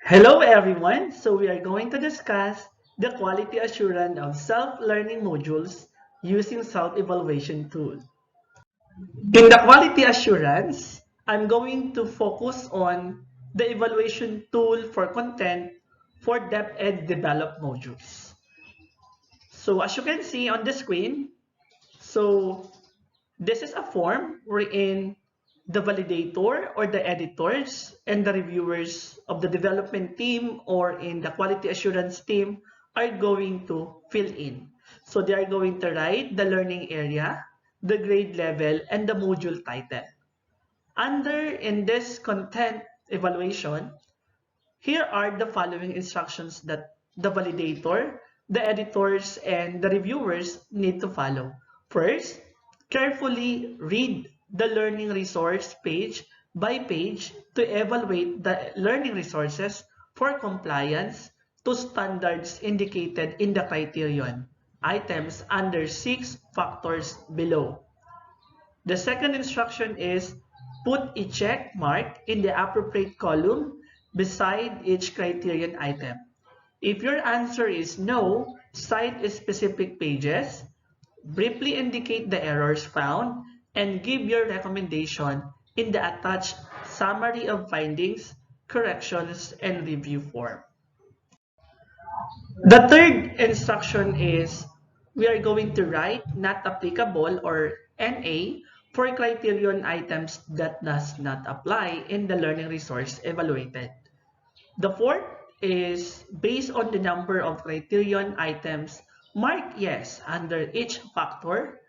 Hello everyone! So we are going to discuss the quality assurance of self-learning modules using self-evaluation tool. In the quality assurance, I'm going to focus on the evaluation tool for content for DepEd developed modules. So as you can see on the screen, so this is a form wherein the validator or the editors and the reviewers of the development team or in the quality assurance team are going to fill in. So they are going to write the learning area, the grade level, and the module title. Under in this content evaluation, here are the following instructions that the validator, the editors, and the reviewers need to follow. First, carefully read the learning resource page by page to evaluate the learning resources for compliance to standards indicated in the criterion items under 6 factors below. The second instruction is put a check mark in the appropriate column beside each criterion item. If your answer is no, cite specific pages, briefly indicate the errors found, and give your recommendation in the attached summary of findings, corrections, and review form. The third instruction is we are going to write not applicable or NA for criterion items that does not apply in the learning resource evaluated. The fourth is based on the number of criterion items, mark yes under each factor,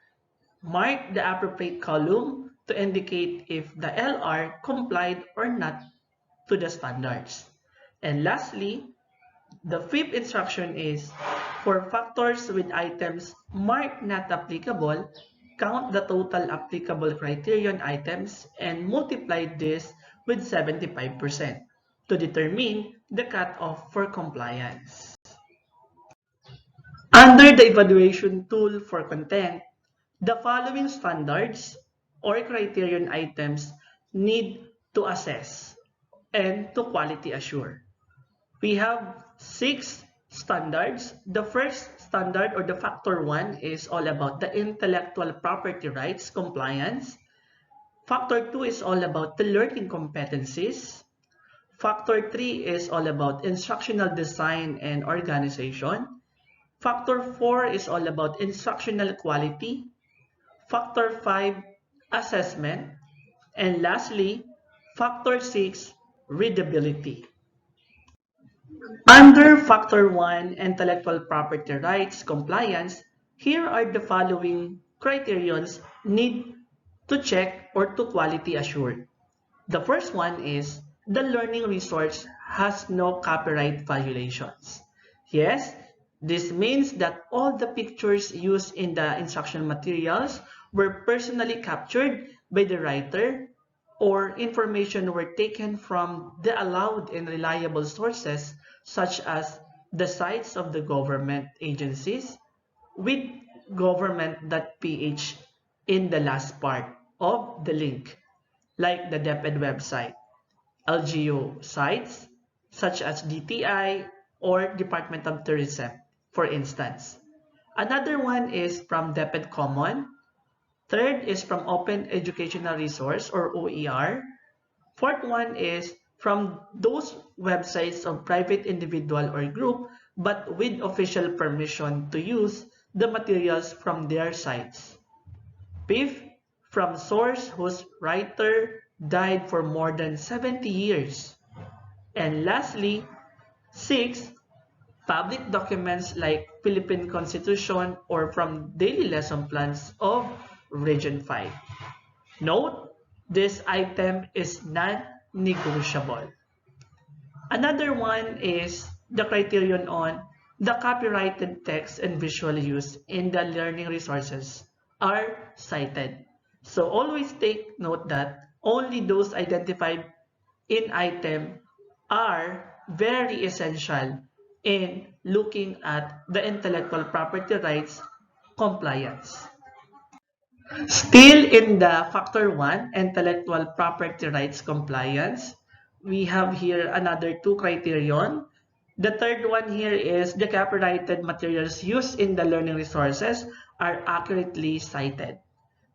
mark the appropriate column to indicate if the LR complied or not to the standards. And lastly, the fifth instruction is, for factors with items marked not applicable, count the total applicable criterion items and multiply this with 75% to determine the cutoff for compliance. Under the evaluation tool for content, the following standards or criterion items need to assess and to quality assure. We have 6 standards. The first standard or the factor 1 is all about the intellectual property rights compliance. Factor 2 is all about the learning competencies. Factor 3 is all about instructional design and organization. Factor 4 is all about instructional quality. Factor 5, assessment. And lastly, factor 6, readability. Under Factor 1, Intellectual Property Rights Compliance, here are the following criterions need to check or to quality assure. The first one is the learning resource has no copyright violations. Yes, this means that all the pictures used in the instructional materials were personally captured by the writer or information were taken from the allowed and reliable sources such as the sites of the government agencies with government.ph in the last part of the link, like the DepEd website, LGU sites such as DTI or Department of Tourism, for instance. Another one is from DepEd Common. Third is from Open Educational Resource or OER. Fourth one is from those websites of private individual or group but with official permission to use the materials from their sites. Fifth, from source whose writer died for more than 70 years. And lastly, sixth, public documents like Philippine Constitution or from daily lesson plans of Region 5. Note, this item is non-negotiable. Another one is the criterion on the copyrighted text and visual use in the learning resources are cited. So always take note that only those identified in item are very essential in looking at the intellectual property rights compliance. Still in the factor 1, intellectual property rights compliance, we have here another two criterion. The third one here is the copyrighted materials used in the learning resources are accurately cited.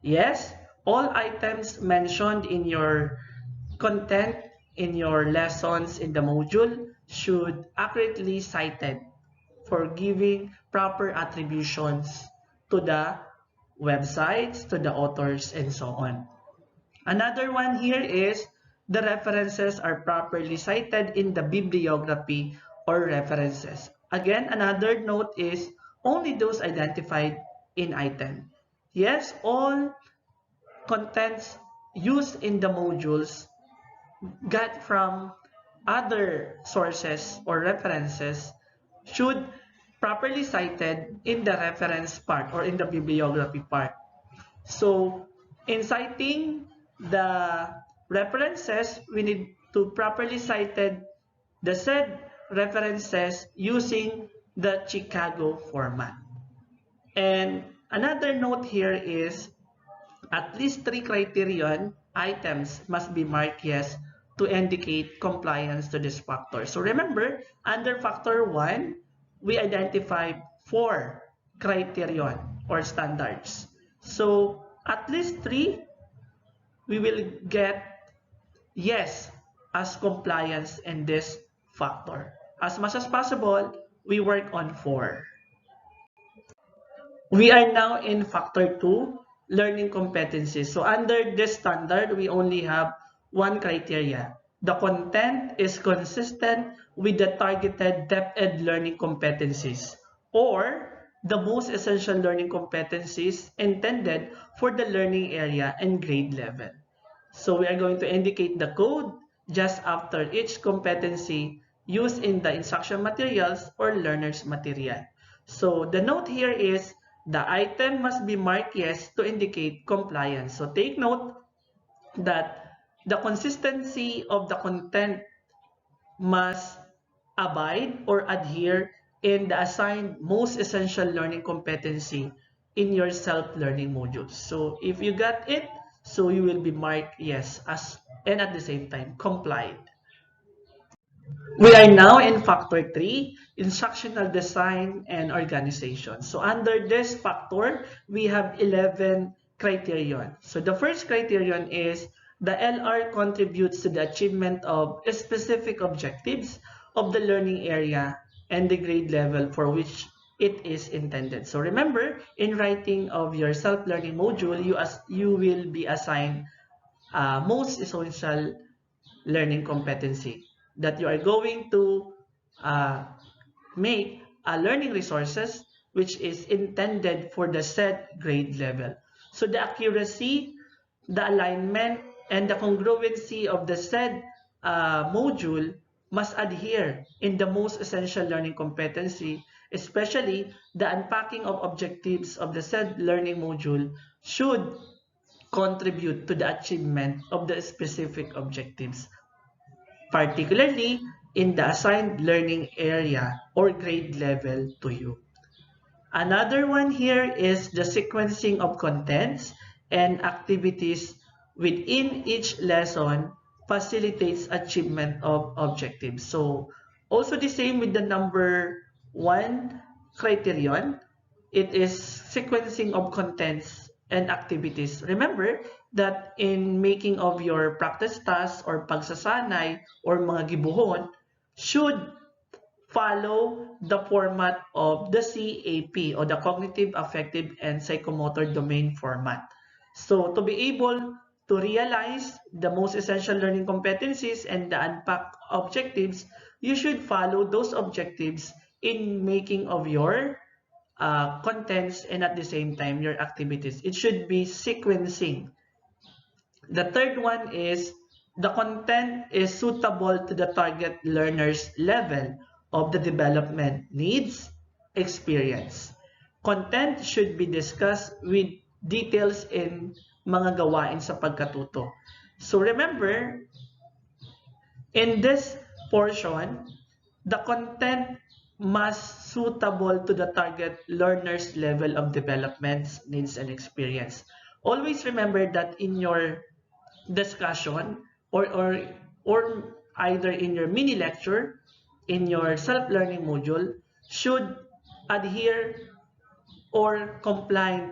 Yes, all items mentioned in your content in your lessons in the module should accurately cited for giving proper attributions to the websites, to the authors, and so on. Another one here is the references are properly cited in the bibliography or references. Again, another note is only those identified in item. Yes, all contents used in the modules got from other sources or references should properly cited in the reference part or in the bibliography part. So in citing the references, we need to properly cited the said references using the Chicago format. And another note here is at least 3 criterion items must be marked yes to indicate compliance to this factor. So remember, under factor 1, we identified 4 criterion or standards. So at least 3, we will get yes as compliance in this factor. As much as possible, we work on 4. We are now in factor 2, learning competencies. So under this standard, we only have one criteria. The content is consistent with the targeted depth-ed learning competencies or the most essential learning competencies intended for the learning area and grade level. So we are going to indicate the code just after each competency used in the instruction materials or learner's material. So the note here is the item must be marked yes to indicate compliance. So take note that the consistency of the content must abide or adhere in the assigned most essential learning competency in your self-learning modules. So if you got it, so you will be marked yes as and at the same time complied. We are now in factor 3, instructional design and organization. So under this factor, we have 11 criterion. So the first criterion is the LR contributes to the achievement of specific objectives of the learning area and the grade level for which it is intended. So remember, in writing of your self-learning module, you will be assigned most essential learning competency that you are going to uh, make a learning resources which is intended for the set grade level. So the accuracy, the alignment, and the congruency of the said module must adhere in the most essential learning competency, especially the unpacking of objectives of the said learning module should contribute to the achievement of the specific objectives, particularly in the assigned learning area or grade level to you. Another one here is the sequencing of contents and activities within each lesson facilitates achievement of objectives. So also the same with the number 1 criterion, it is sequencing of contents and activities. Remember that in making of your practice tasks or pagsasanay or mga gibuhon should follow the format of the CAP or the Cognitive, Affective, and Psychomotor Domain format. So to be able to realize the most essential learning competencies and the unpacked objectives, you should follow those objectives in making of your contents and at the same time your activities. It should be sequencing. The third one is the content is suitable to the target learner's level of the development needs, experience. Content should be discussed with details in mga gawain sa pagkatuto. So remember, in this portion, the content must suitable to the target learner's level of development, needs, and experience. Always remember that in your discussion or either in your mini lecture, in your self-learning module, should adhere or comply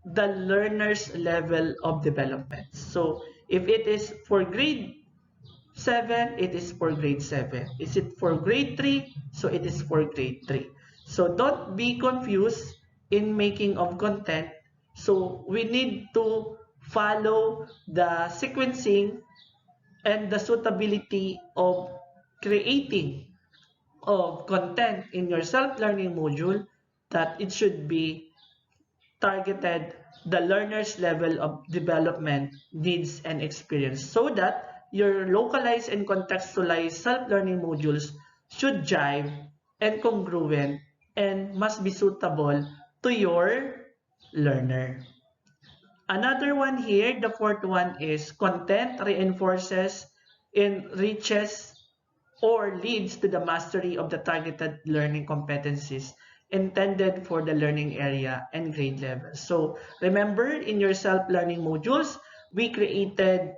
the learner's level of development. So if it is for grade 7, it is for grade 7. Is it for grade 3? So it is for grade 3. So don't be confused in making of content. So we need to follow the sequencing and the suitability of creating of content in your self-learning module, that it should be targeted the learner's level of development, needs, and experience, so that your localized and contextualized self-learning modules should jive and congruent and must be suitable to your learner. Another one here, the fourth one, is content reinforces, enriches, or leads to the mastery of the targeted learning competencies intended for the learning area and grade level. So remember, in your self-learning modules, we created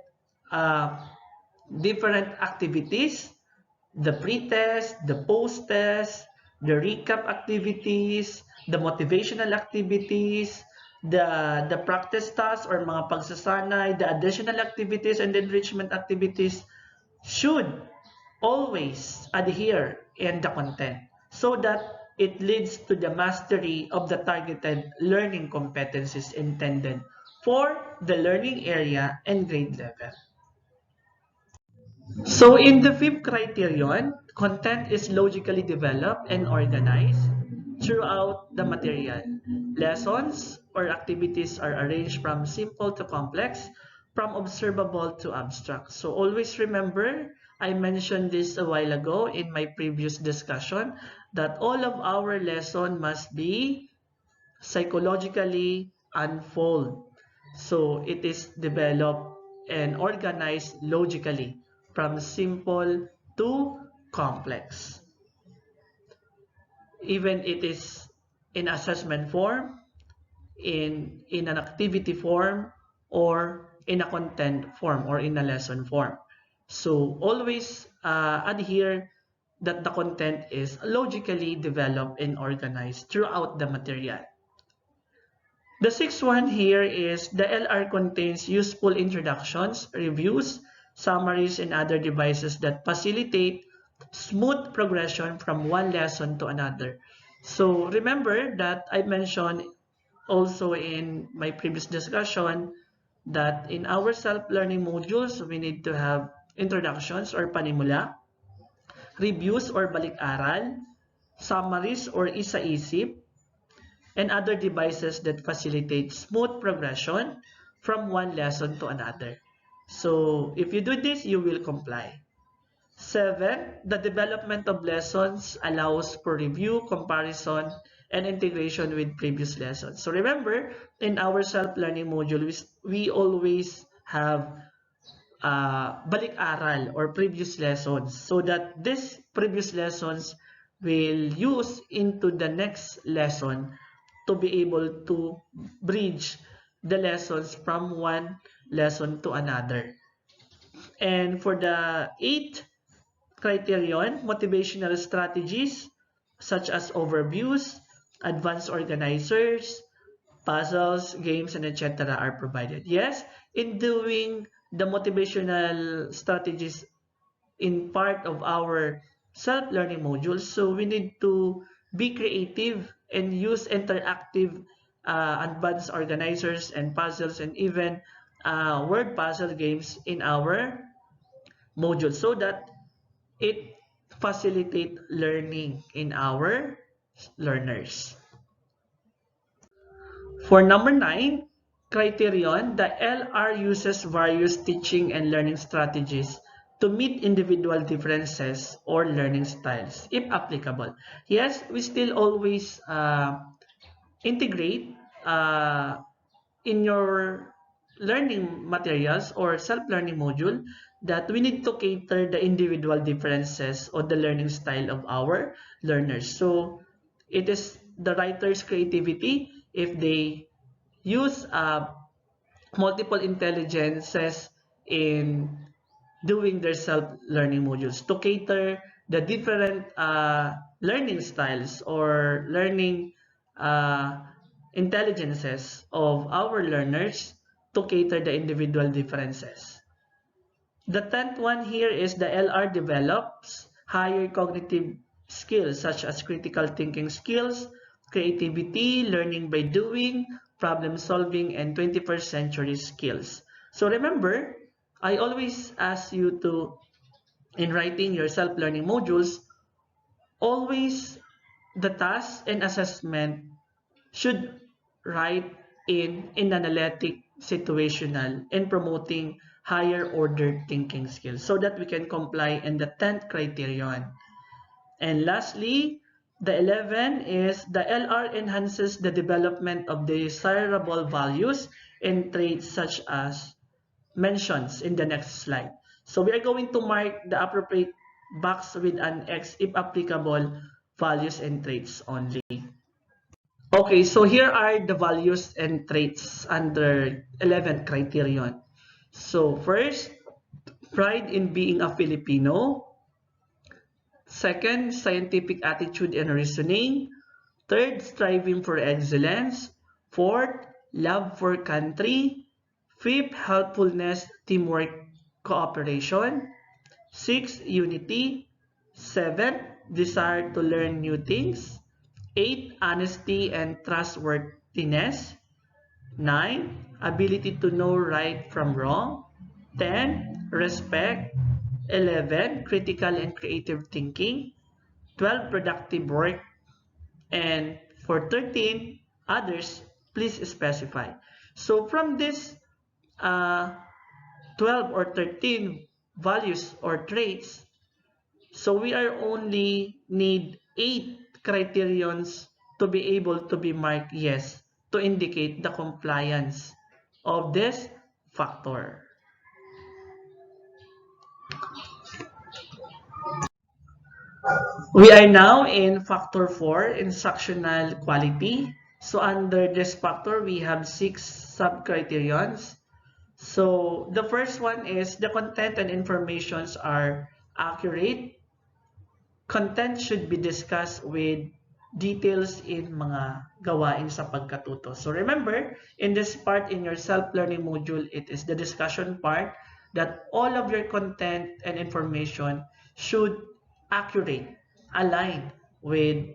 uh, different activities: the pre-test, the post-test, the recap activities, the motivational activities, the practice tasks or mga pagsasanay, the additional activities and enrichment activities should always adhere in the content so that it leads to the mastery of the targeted learning competencies intended for the learning area and grade level. So in the fifth criterion, content is logically developed and organized throughout the material. Lessons or activities are arranged from simple to complex, from observable to abstract. So always remember, I mentioned this a while ago in my previous discussion, that all of our lesson must be psychologically unfold. So it is developed and organized logically from simple to complex. Even it is in assessment form, in an activity form, or in a content form, or in a lesson form. So always adhere that the content is logically developed and organized throughout the material. The sixth one here is the LR contains useful introductions, reviews, summaries, and other devices that facilitate smooth progression from one lesson to another. So remember that I mentioned also in my previous discussion that in our self-learning modules, we need to have introductions or panimula, reviews or balik-aral, summaries or isa-isip, and other devices that facilitate smooth progression from one lesson to another. So if you do this, you will comply. 7. The development of lessons allows for review, comparison, and integration with previous lessons. So remember, in our self-learning module, we always have balik-aral or previous lessons, so that these previous lessons will use into the next lesson to be able to bridge the lessons from one lesson to another. And for the eighth criterion, motivational strategies such as overviews, advanced organizers, puzzles, games, and etc. are provided. Yes, in doing the motivational strategies in part of our self-learning modules, so we need to be creative and use interactive advanced organizers and puzzles, and even word puzzle games in our module, so that it facilitate learning in our learners. For number 9 criterion, the LR uses various teaching and learning strategies to meet individual differences or learning styles, if applicable. Yes, we still always integrate in your learning materials or self-learning module that we need to cater the individual differences or the learning style of our learners. So it is the writer's creativity if they use multiple intelligences in doing their self-learning modules to cater the different learning styles or learning uh, intelligences of our learners to cater the individual differences. The 10th one here is the LR develops higher cognitive skills such as critical thinking skills, creativity, learning by doing, problem solving, and 21st century skills. So remember, I always ask you to, in writing your self-learning modules, always the task and assessment should write in analytic, situational, and promoting higher order thinking skills so that we can comply in the 10th criterion. And lastly, the 11 is the LR enhances the development of desirable values and traits such as mentions in the next slide. So we are going to mark the appropriate box with an X if applicable values and traits only. Okay, so here are the values and traits under 11th criterion. So first, pride in being a Filipino. Second, scientific attitude and reasoning. Third, striving for excellence. Fourth, love for country. Fifth, helpfulness, teamwork, cooperation. Sixth, unity. Seventh, desire to learn new things. Eight, honesty and trustworthiness. 9. Ability to know right from wrong. 10. Respect. 11. Critical and creative thinking. 12. Productive work. And for 13, others, please specify. So from this uh, 12 or 13 values or traits, so we are only need 8 criterions to be able to be marked yes to indicate the compliance of this factor. We are now in factor 4, instructional quality. So under this factor, we have 6 sub-criterions. So the first one is the content and informations are accurate. Content should be discussed with details in mga gawain sa pagkatuto. So remember, in this part in your self-learning module, it is the discussion part that all of your content and information should accurate, align with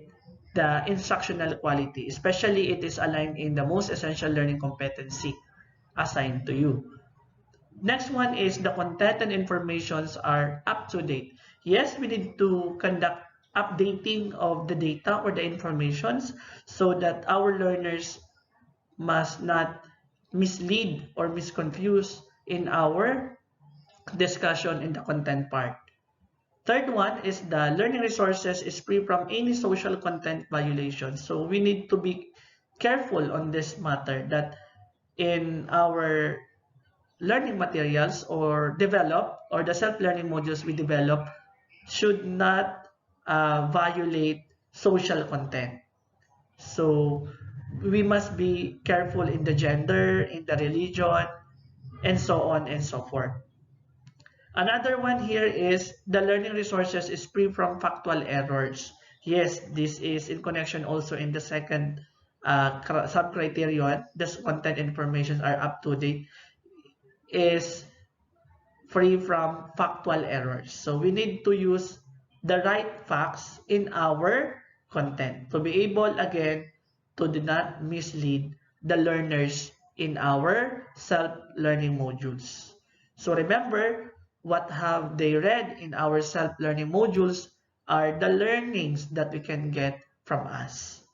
the instructional quality. Especially, it is aligned in the most essential learning competency assigned to you. Next one is the content and informations are up to date. Yes, we need to conduct updating of the data or the informations so that our learners must not mislead or misconfuse in our discussion in the content part. Third one is the learning resources is free from any social content violations. So we need to be careful on this matter that in our learning materials or develop or the self-learning modules we develop should not violate social content. So we must be careful in the gender, in the religion, and so on and so forth. Another one here is the learning resources is free from factual errors. Yes, this is in connection also in the second sub-criterion. The content information are up to date is free from factual errors. So we need to use the right facts in our content to be able again to do not mislead the learners in our self-learning modules. So remember, what have they read in our self-learning modules are the learnings that we can get from us.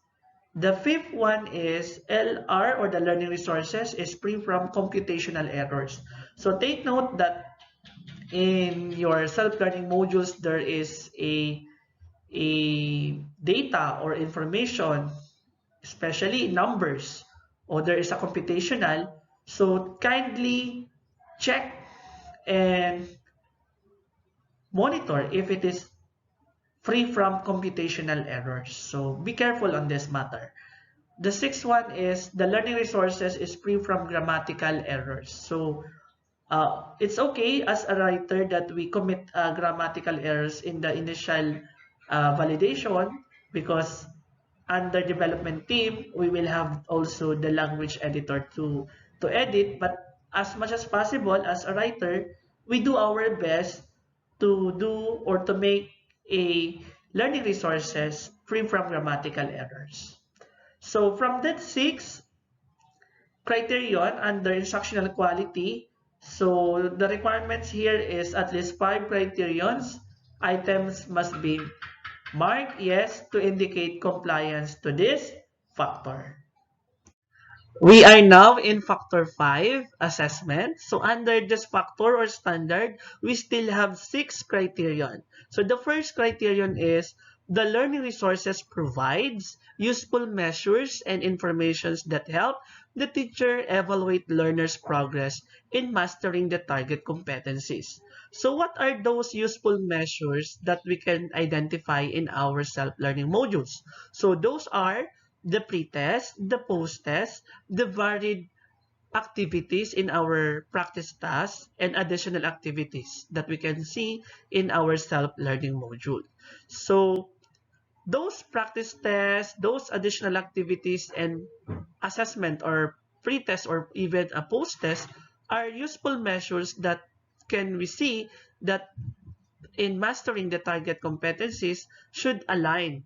The fifth one is LR or the learning resources is free from computational errors. So take note that in your self-learning modules, there is a data or information, especially numbers, or there is a computational. So kindly check and monitor if it is free from computational errors. So be careful on this matter. The sixth one is the learning resources is free from grammatical errors. So It's okay as a writer that we commit grammatical errors in the initial validation, because under development team, we will have also the language editor to edit. But as much as possible as a writer, we do our best to do or to make a learning resources free from grammatical errors. So from that 6 criterion under instructional quality, so the requirements here is at least 5 criterions. Items must be marked yes to indicate compliance to this factor. We are now in factor 5, assessment. So under this factor or standard, we still have 6 criterion. So the first criterion is the learning resources provides useful measures and informations that help the teacher evaluate learners' progress in mastering the target competencies. So what are those useful measures that we can identify in our self-learning modules? So those are the pre-test, the post-test, the varied activities in our practice tasks, and additional activities that we can see in our self-learning module. So those practice tests, those additional activities, and assessment or pre-test or even a post-test are useful measures that can we see that in mastering the target competencies should align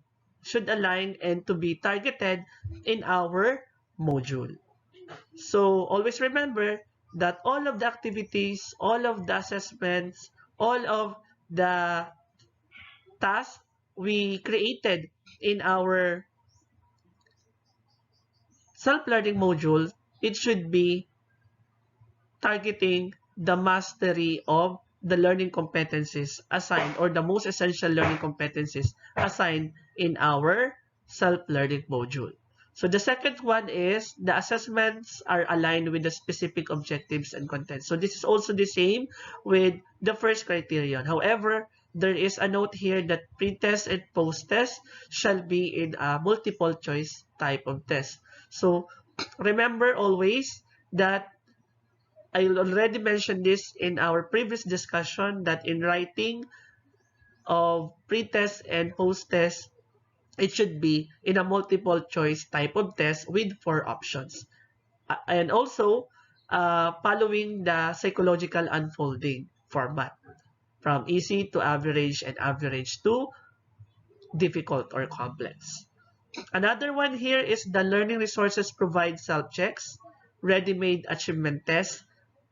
and to be targeted in our module. So always remember that all of the activities, all of the assessments, all of the tasks we created in our self-learning module, it should be targeting the mastery of the learning competencies assigned, or the most essential learning competencies assigned in our self-learning module. So the second one is the assessments are aligned with the specific objectives and content. So this is also the same with the first criterion. However, there is a note here that pre-test and post-test shall be in a multiple choice type of test. So remember always that I already mentioned this in our previous discussion that in writing of pre-test and post-test, it should be in a multiple choice type of test with 4 options. And also, following the psychological unfolding format from easy to average and average to difficult or complex. Another one here is the learning resources provide self-checks, ready-made achievement tests,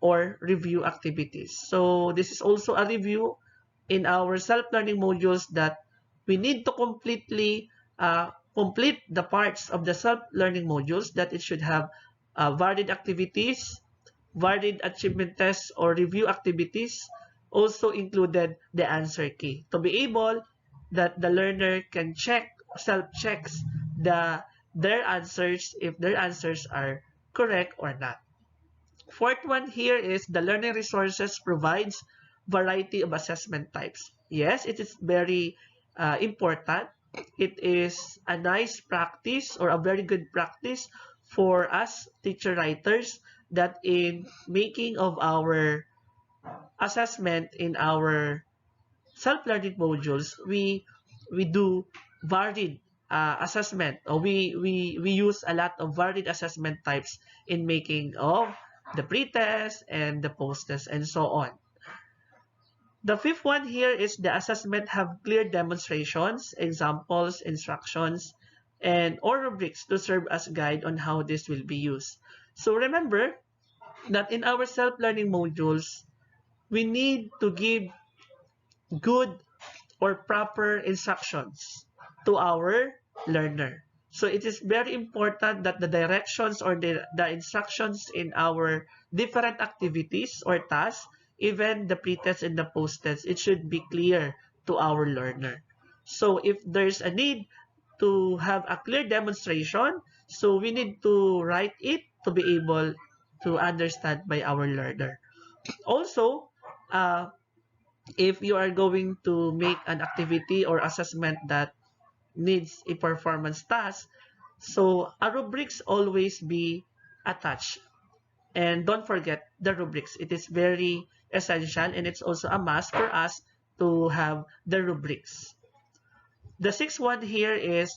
or review activities. So this is also a review in our self-learning modules that we need to completely complete the parts of the self-learning modules that it should have varied activities, varied achievement tests, or review activities. Also included the answer key to be able that the learner can self-checks their answers if their answers are correct or not. Fourth one here is the learning resources provides variety of assessment types. Yes, it is very important. It is a nice practice or a very good practice for us teacher writers that in making of our assessment in our self-learning modules, we do varied assessment, or we use a lot of varied assessment types in making of the pre-test and the post-test and so on. The fifth one here is the assessment have clear demonstrations, examples, instructions, and or rubrics to serve as guide on how this will be used. So remember that in our self-learning modules, we need to give good or proper instructions to our learner. So it is very important that the directions or the instructions in our different activities or tasks, even the pre-test and the post-test, it should be clear to our learner. So if there's a need to have a clear demonstration, so we need to write it to be able to understand by our learner. Also, if you are going to make an activity or assessment that needs a performance task, so a rubrics always be attached And don't forget the rubrics. It is very essential, and it's also a must for us to have the rubrics. The sixth one here is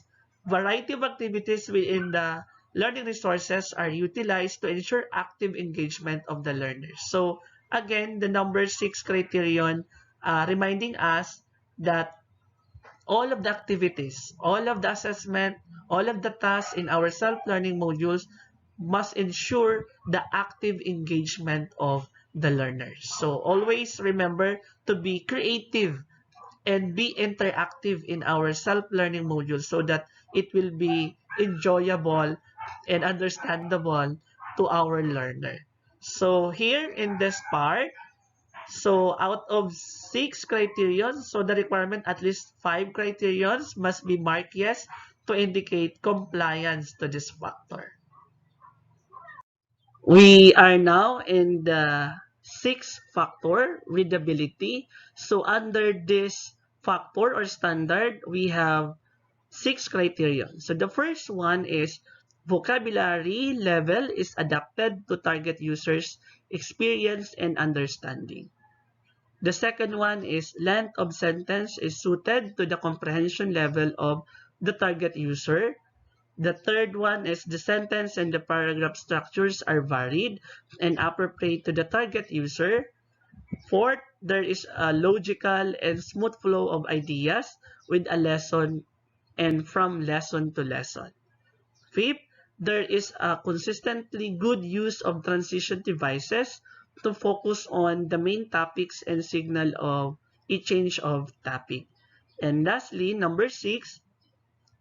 variety of activities within the learning resources are utilized to ensure active engagement of the learners. So again, the number 6 criterion reminding us that all of the activities, all of the assessment, all of the tasks in our self-learning modules must ensure the active engagement of the learners. So always remember to be creative and be interactive in our self-learning modules so that it will be enjoyable and understandable to our learner. So here in this part, so out of 6 criterions, so the requirement at least 5 criterions must be marked yes to indicate compliance to this factor. We are now in the sixth factor, readability. So under this factor or standard, we have 6 criteria. So the first one is vocabulary level is adapted to target users' experience and understanding. The second one is length of sentence is suited to the comprehension level of the target user. The third one is the sentence and the paragraph structures are varied and appropriate to the target user. Fourth, there is a logical and smooth flow of ideas with a lesson and from lesson to lesson. Fifth, there is a consistently good use of transition devices to focus on the main topics and signal of a change of topic. And lastly, number 6,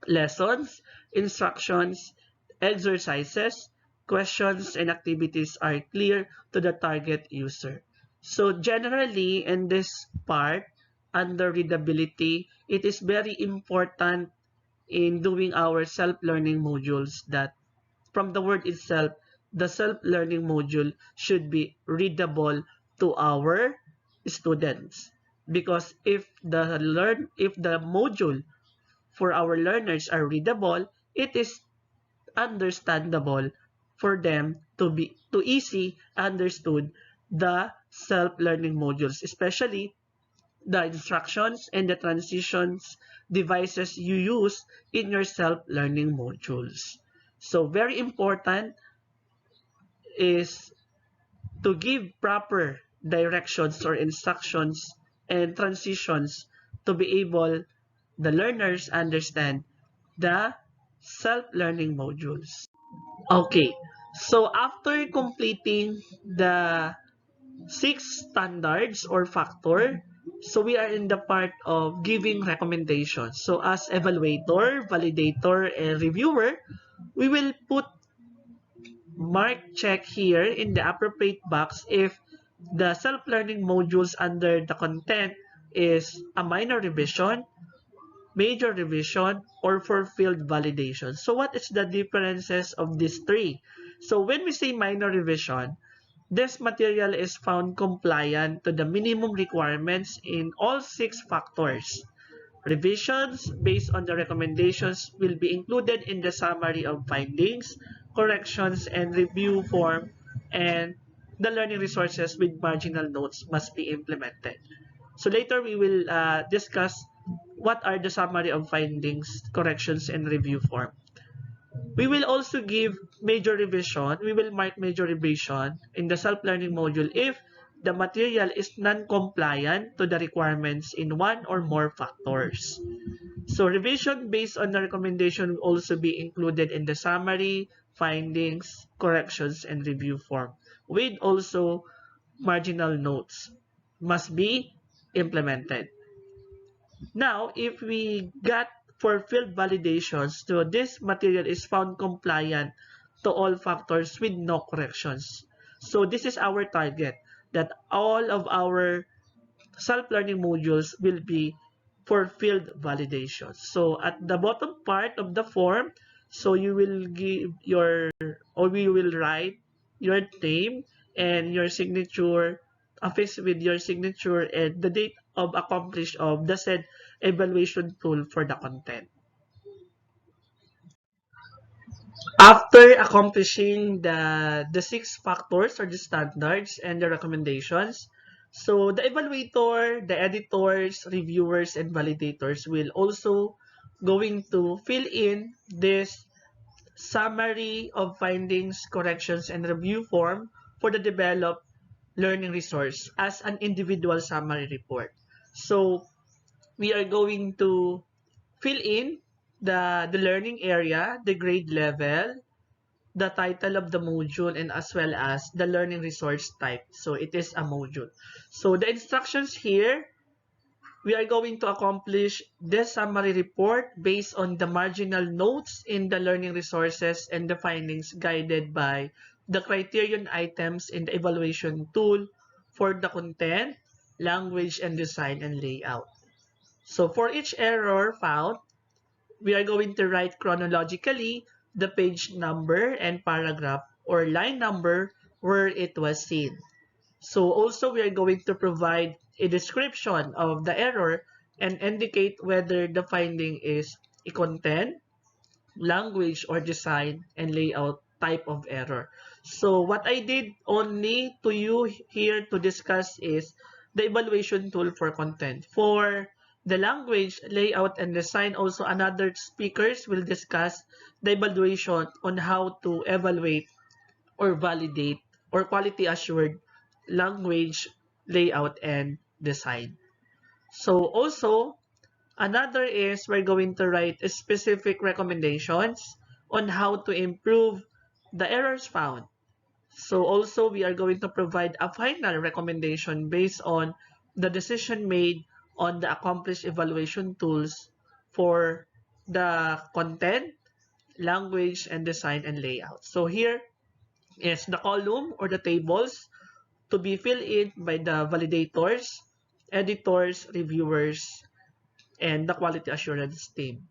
lessons, instructions, exercises, questions, and activities are clear to the target user. So generally, in this part, under readability, it is very important in doing our self-learning modules that from the word itself, the self-learning module should be readable to our students. Because if the module for our learners are readable, it is understandable for them to easy understood the self-learning modules, especially the instructions and the transitions devices you use in your self-learning modules. So very important is to give proper directions or instructions and transitions to be able the learners understand the self-learning modules. Okay, so after completing the 6 standards or factor, so we are in the part of giving recommendations. So as evaluator, validator, and reviewer, we will put mark check here in the appropriate box if the self-learning modules under the content is a minor revision, major revision, or for field validation. So what is the differences of these three? So when we say minor revision, this material is found compliant to the minimum requirements in all 6 factors. Revisions based on the recommendations will be included in the summary of findings, corrections, and review form, and the learning resources with marginal notes must be implemented. So later we will discuss what are the summary of findings, corrections, and review form. We will also give major revision. We will mark major revision in the self-learning module if the material is non-compliant to the requirements in one or more factors. So revision based on the recommendation will also be included in the summary, findings, corrections, and review form, with also marginal notes must be implemented. Now, if we got for field validations, so this material is found compliant to all factors with no corrections. So this is our target, that all of our self-learning modules will be for field validation. So at the bottom part of the form, so you will give your, or we will write your name and your signature, affixed with your signature and the date of accomplished of the said evaluation tool for the content. After accomplishing the 6 factors or the standards and the recommendations, so the evaluator, the editors, reviewers, and validators will also going to fill in this summary of findings, corrections, and review form for the developed learning resource as an individual summary report. So we are going to fill in the learning area, the grade level, the title of the module, and as well as the learning resource type. So it is a module. So the instructions here, we are going to accomplish this summary report based on the marginal notes in the learning resources and the findings guided by the criterion items in the evaluation tool for the content, language, and design and layout. So for each error found, we are going to write chronologically the page number and paragraph or line number where it was seen. So also we are going to provide a description of the error and indicate whether the finding is a content, language, or design and layout type of error. So what I did only to you here to discuss is the evaluation tool for content. For the language, layout, and design, also another speakers will discuss the evaluation on how to evaluate or validate or quality assured language, layout, and design. So also, another is we're going to write specific recommendations on how to improve the errors found. So also, we are going to provide a final recommendation based on the decision made on the accomplished evaluation tools for the content, language, and design and layout. So here is the column or the tables to be filled in by the validators, editors, reviewers, and the quality assurance team.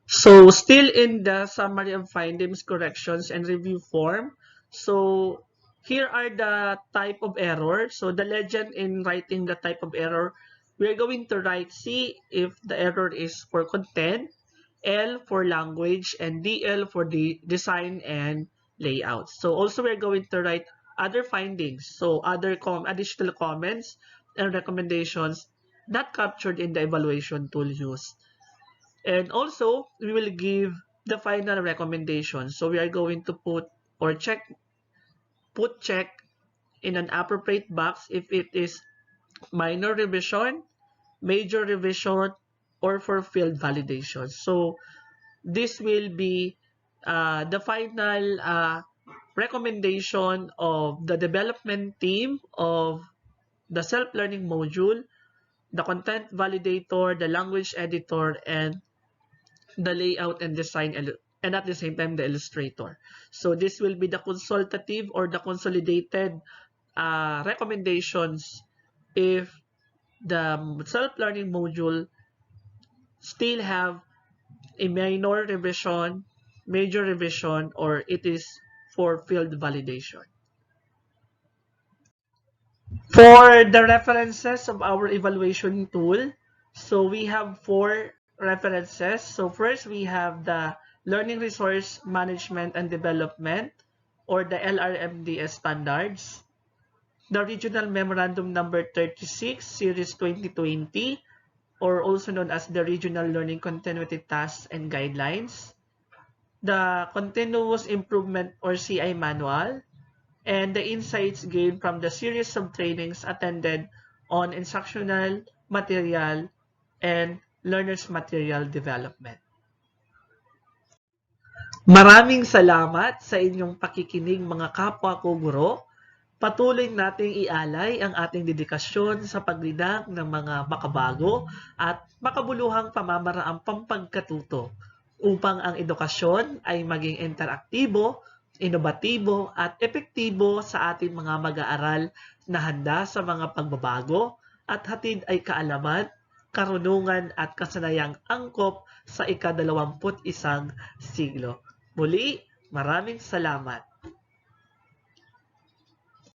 So still in the summary of findings, corrections, and review form. So here are the type of error. So the legend in writing the type of error, we're going to write C if the error is for content, L for language, and DL for the design and layout. So also we're going to write other findings. So other additional comments and recommendations not captured in the evaluation tool used. And also, we will give the final recommendation. So we are going to put or check in an appropriate box if it is minor revision, major revision, or for field validation. So this will be the final recommendation of the development team of the self-learning module, the content validator, the language editor, and the layout and design, and at the same time the illustrator. So this will be the consultative or the consolidated recommendations if the self-learning module still have a minor revision, major revision, or it is for field validation. For the references of our evaluation tool, so we have 4 references. So first we have the Learning Resource Management and Development or the LRMDS standards, the Regional Memorandum Number 36, Series 2020, or also known as the Regional Learning Continuity Tasks and Guidelines, the Continuous Improvement or CI Manual, and the insights gained from the series of trainings attended on instructional material and learners material development. Maraming salamat sa inyong pakikinig mga kapwa ko guro. Patuloy nating ialay ang ating dedikasyon sa paglinang ng mga makabago at makabuluhang pamamaraang pampagkatuto upang ang edukasyon ay maging interaktibo, inobatibo at epektibo sa ating mga mag-aaral na handa sa mga pagbabago at hatid ay kaalaman, karunungan at kasanayang angkop sa ika-21 siglo. Muli, maraming salamat.